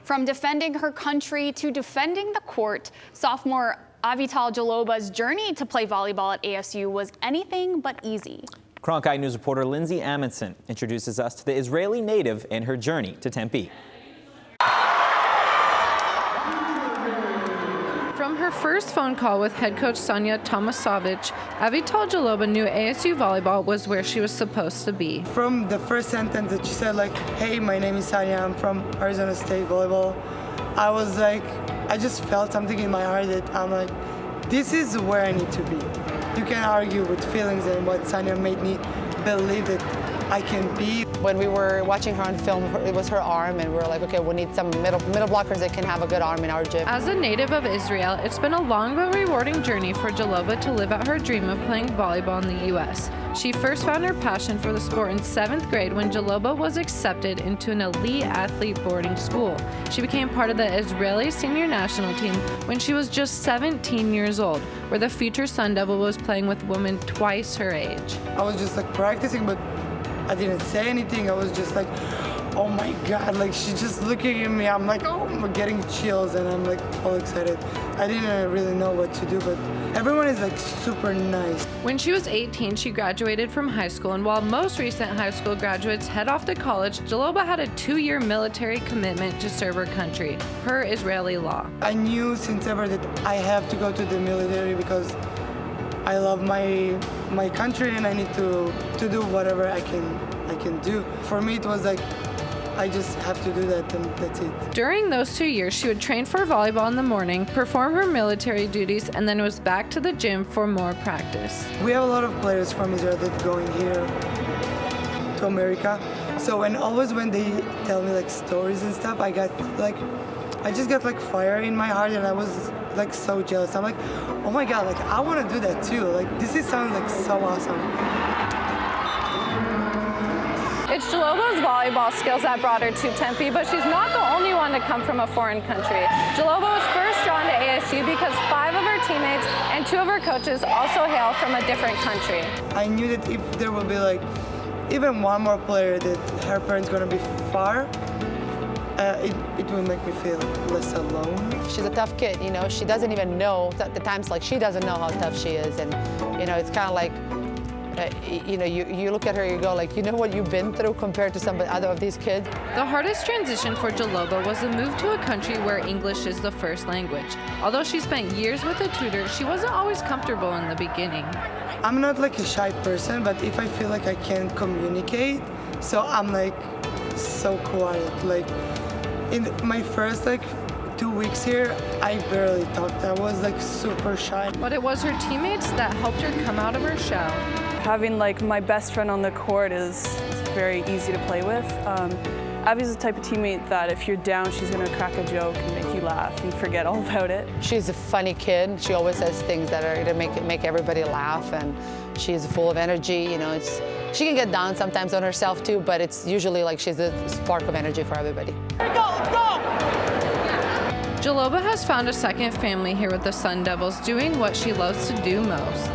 From defending her country to defending the court, sophomore Avital Jaloba's journey to play volleyball at ASU was anything but easy. Cronkite News reporter Lynsey Amundson introduces us to the Israeli native and her journey to Tempe. From her first phone call with head coach Sonia Tomasovich, Avital Jaloba knew ASU Volleyball was where she was supposed to be. From the first sentence that she said, like, hey, my name is Sonia, I'm from Arizona State Volleyball, I was like, I just felt something in my heart that I'm like, this is where I need to be. You can argue with feelings, and what Sonia made me believe that I can be. When we were watching her on film, it was her arm, and we were like, okay, we need some middle blockers that can have a good arm in our gym. As a native of Israel, it's been a long but rewarding journey for Jaloba to live out her dream of playing volleyball in the U.S. She first found her passion for the sport in 7th grade when Jaloba was accepted into an elite athlete boarding school. She became part of the Israeli senior national team when she was just 17 years old, where the future Sun Devil was playing with women twice her age. I was just like practicing, but I didn't say anything. I was just like, oh my God, like she's just looking at me. I'm like, oh, I'm getting chills, and I'm like all excited. I didn't really know what to do, but everyone is like super nice. When she was 18, she graduated from high school, and while most recent high school graduates head off to college, Jaloba had a 2-year military commitment to serve her country, per Israeli law. I knew since ever that I have to go to the military because I love my country, and I need to do whatever I can do. For me, it was like, I just have to do that, and that's it. During those 2 years, she would train for volleyball in the morning, perform her military duties, and then was back to the gym for more practice. We have a lot of players from Israel that going here to America. So always when they tell me like stories and stuff, I just got like fire in my heart, and I was like so jealous. I'm like, oh my God, like I want to do that too. Like this sounds like so awesome. It's Jaloba's volleyball skills that brought her to Tempe, but she's not the only one to come from a foreign country. Jaloba was first drawn to ASU because 5 of her teammates and 2 of her coaches also hail from a different country. I knew that if there will be like even one more player that her parents gonna be far, it will make me feel less alone. She's a tough kid, you know. She doesn't even know, at the times like she doesn't know how tough she is, and you know, it's kind of like, you know, you look at her, you go like, you know what you've been through compared to some other of these kids. The hardest transition for Jaloba was the move to a country where English is the first language. Although she spent years with a tutor, she wasn't always comfortable in the beginning. I'm not like a shy person, but if I feel like I can't communicate, so I'm like so quiet. Like in my first 2 weeks here, I barely talked. I was like super shy. But it was her teammates that helped her come out of her shell. Having like my best friend on the court is very easy to play with. Abby's the type of teammate that if you're down, she's gonna crack a joke and make you laugh and forget all about it. She's a funny kid. She always says things that are gonna make everybody laugh, and she's full of energy. You know, she can get down sometimes on herself too, but it's usually like she's a spark of energy for everybody. Let's go! Jaloba has found a second family here with the Sun Devils, doing what she loves to do most.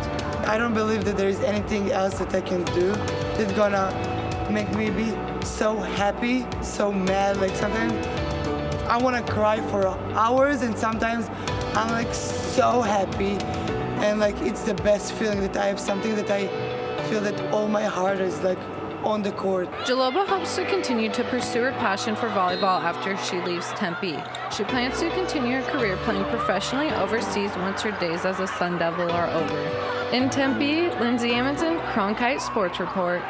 I don't believe that there is anything else that I can do that's gonna make me be so happy, so mad. Like sometimes I wanna cry for hours, and sometimes I'm like so happy, and like it's the best feeling that I have something that I feel that all my heart is like on the court. Jaloba hopes to continue to pursue her passion for volleyball after she leaves Tempe. She plans to continue her career playing professionally overseas once her days as a Sun Devil are over. In Tempe, Lynsey Amundson, Cronkite Sports Report.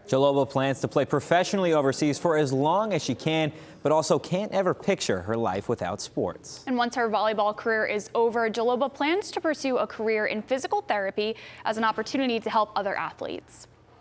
Jaloba plans to play professionally overseas for as long as she can, but also can't ever picture her life without sports. And once her volleyball career is over, Jaloba plans to pursue a career in physical therapy as an opportunity to help other athletes.